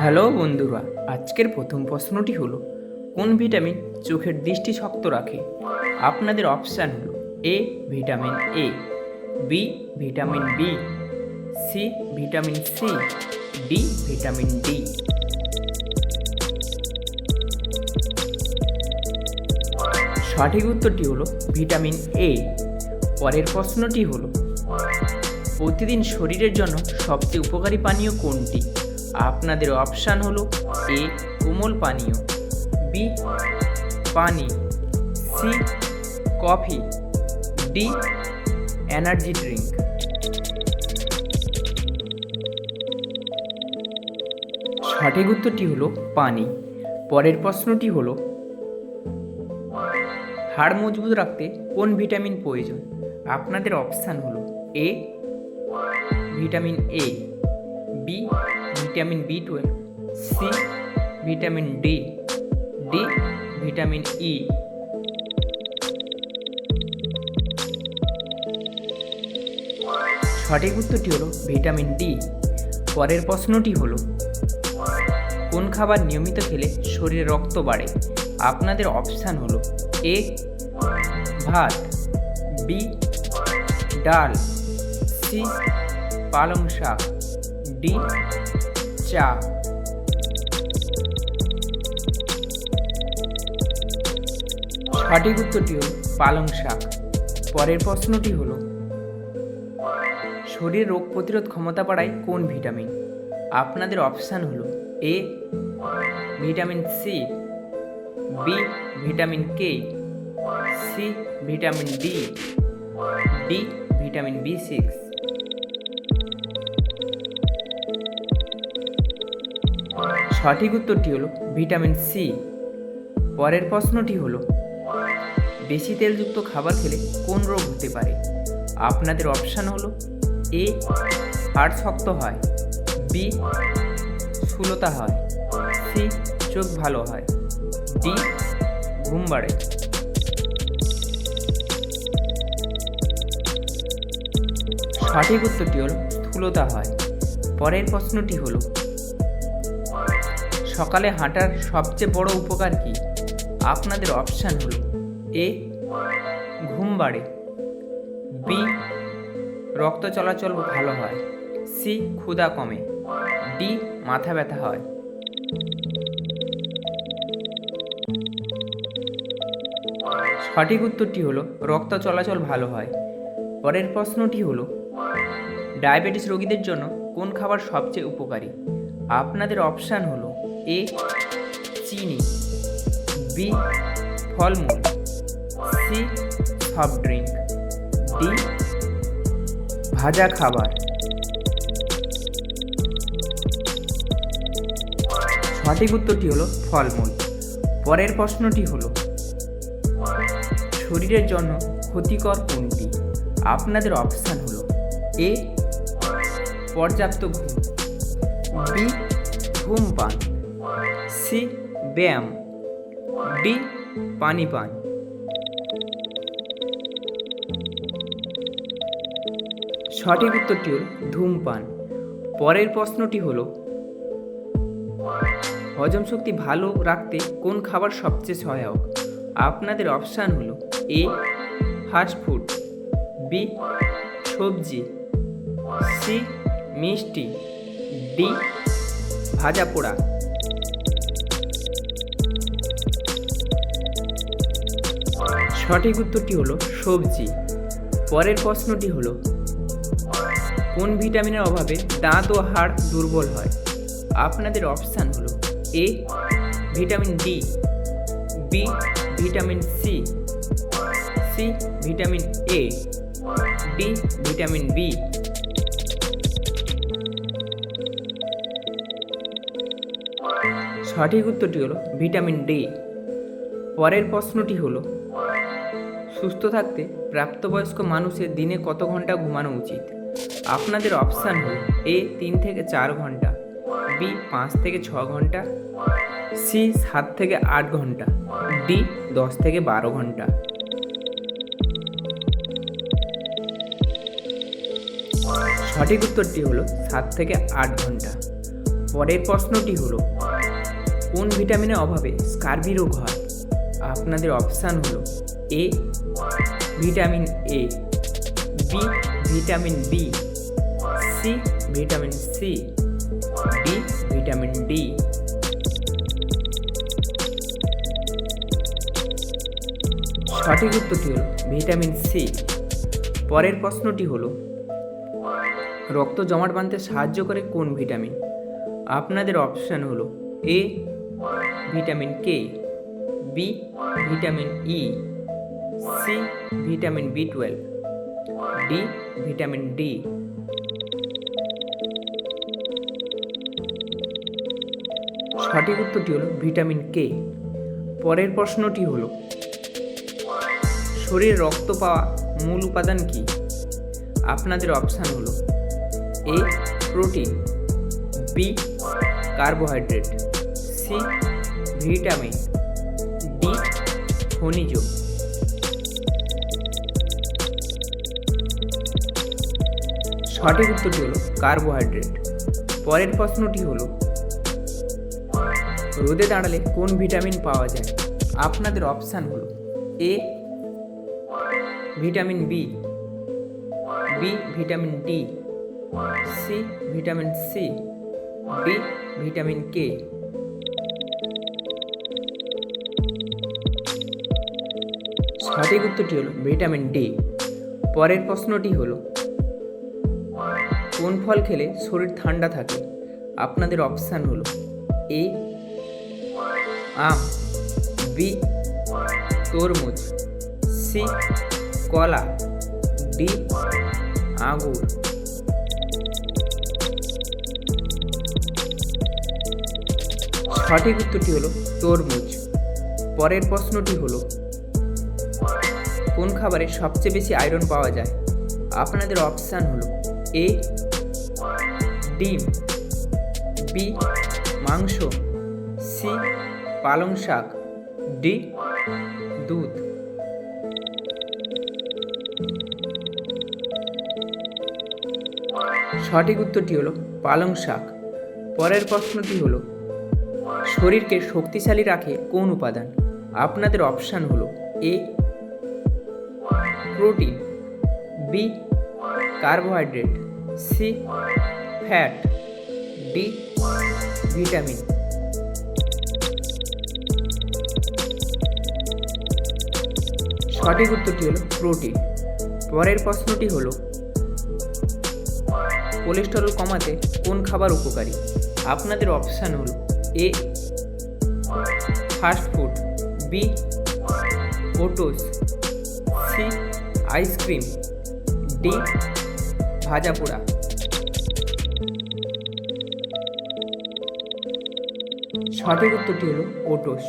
Hello বন্ধুরা, আজকের প্রথম প্রশ্নটি হলো কোন ভিটামিন চোখের দৃষ্টি শক্ত রাখে? আপনাদের অপশান হলো A vitamin A, B vitamin B, C vitamin C, D vitamin D. সঠিক উত্তরটি হলো ভিটামিন এ। পরের প্রশ্নটি হলো প্রতিদিন শরীরের জন্য সবচেয়ে উপকারী পানীয় কোনটি? আপনাদের অপশান হলো এ কোমল পানীয়, বি পানি, C coffee, D energy drink. সঠিক উত্তরটি হলো পানি। পরের প্রশ্নটি হলো হাড় মজবুত রাখতে কোন ভিটামিন প্রয়োজন? আপনাদের অপশান হলো A vitamin A, B vitamin বি12, C vitamin D, D vitamin E. সঠিক উত্তরটি হলো ভিটামিন ডি। পরের প্রশ্নটি হলো কোন খাবার নিয়মিত খেলে শরীরে রক্ত বাড়ে? আপনাদের অপশান হলো এ ভাত, বি ডাল, সি পালং শাক, ডি চা। সঠিক উত্তরটি হল পালং শাক। পরের প্রশ্নটি হল শরীরের রোগ প্রতিরোধ ক্ষমতা বাড়ায় কোন ভিটামিন? আপনাদের অপশান হলো A vitamin C, B vitamin K, C vitamin D, D vitamin বি6। সঠিক উত্তরটি হলো ভিটামিন সি। পরের প্রশ্নটি হলো বেশি তেলযুক্ত খাবার খেলে কোন রোগ হতে পারে? আপনাদের অপশান হলো এ হাড় শক্ত হয়, বি স্থূলতা হয়, সি চোখ ভালো হয়, ডি ঘুম বাড়ে। সঠিক উত্তরটি হলো স্থূলতা হয়। পরের প্রশ্নটি হলো সকালে হাঁটার সবচেয়ে বড় উপকার কি? আপনাদের অপশান হলো এ ঘুম বাড়ে, বি রক্ত চলাচল ভালো হয়, সি ক্ষুধা কমে, ডি মাথা ব্যথা হয়। সঠিক উত্তরটি হলো রক্ত চলাচল ভালো হয়। পরের প্রশ্নটি হলো ডায়াবেটিস রোগীদের জন্য কোন খাবার সবচেয়ে উপকারী? আপনাদের অপশান হলো এ চিনি, বি ফলমূল, সি সফট ড্রিঙ্ক, ডি ভাজা খাবার। সঠিক উত্তরটি হলো ফলমূল। পরের প্রশ্নটি হলো শরীরের জন্য ক্ষতিকর কোনটি? আপনাদের অপশান হলো এ পর্যাপ্ত ঘুম, বি ধূমপান, সি ব্যায়াম, ডি পানি পান। সঠিক উত্তরটি হল ধূমপান। পরের প্রশ্নটি হলো হজম শক্তি ভালো রাখতে কোন খাবার সবচেয়ে সহায়ক? আপনাদের অপশান হলো এ ফাস্টফুড, বি সবজি, সি মিষ্টি, ডি ভাজা পোড়া। সঠিক উত্তরটি হলো সবজি। পরের প্রশ্নটি হলো কোন ভিটামিনের অভাবে দাঁত ও হাড় দুর্বল হয়? আপনাদের অপশান হলো A vitamin D, B vitamin C, C vitamin A, D vitamin B. সঠিক উত্তরটি হলো ভিটামিন ডি। পরের প্রশ্নটি হলো সুস্থ থাকতে প্রাপ্তবয়স্ক মানুষের দিনে কত ঘন্টা ঘুমানো উচিত? আপনাদের অপশান হল এ 3 থেকে 4 ঘন্টা, বি 5 থেকে 6 ঘন্টা, সি 7 থেকে 8 ঘন্টা, ডি 10 থেকে 12 ঘন্টা। সঠিক উত্তরটি হলো 7 থেকে 8 ঘন্টা। পরের প্রশ্নটি হলো, কোন ভিটামিনের অভাবে স্কার্বি রোগ হয়? আপনাদের অপশান হলো A vitamin A, B vitamin B, C vitamin C, D vitamin D. সঠিক উত্তরটি হলো ভিটামিন সি। পরের প্রশ্নটি হলো, রক্ত জমাট বাঁধতে সাহায্য করে কোন ভিটামিন? আপনাদের অপশান হলো A vitamin K, B vitamin E, C vitamin বি12, ডি ভিটামিন ডি। সঠিক উত্তরটি হলো ভিটামিন কে। পরের প্রশ্নটি হলো, শরীরে রক্ত পাওয়া মূল উপাদান কি? আপনাদের অপশান হলো A protein, B carbohydrate, C vitamin, D খনিজ। সঠিক উত্তরটি হলো কার্বোহাইড্রেট। পরের প্রশ্নটি হলো, রোদে দাঁড়ালে কোন ভিটামিন পাওয়া যায়? আপনাদের অপশান হলো A vitamin B, B vitamin D, C vitamin C, D vitamin K. সঠিক উত্তরটি হলো ভিটামিন ডি। পরের প্রশ্নটি হলো, কোন ফল খেলে শরীর ঠান্ডা থাকে? আপনাদের অপশান হলো এ আম, বি তরমুজ, সি কলা, ডি আঙুর। সঠিক উত্তরটি হলো তরমুজ। পরের প্রশ্নটি হলো, কোন খাবারে সবচেয়ে বেশি আয়রন পাওয়া যায়? আপনাদের অপশান হলো এ ডিম, বি মাংস, সি পালং শাক, ডি দুধ। সঠিক উত্তরটি হলো পালং শাক। পরের প্রশ্নটি হলো, শরীরকে শক্তিশালী রাখে কোন উপাদান? আপনাদের অপশান হলো A protein, B carbohydrate, C fat, D vitamin. সঠিক উত্তরটি হলো প্রোটিন। পরের প্রশ্নটি হলো, কোলেস্টেরল কমাতে কোন খাবার উপকারী? আপনাদের অপশান হলো A fast food, B oats, C ice cream, D ভাজা পোড়া। সঠিক উত্তরটি হলো ওটস।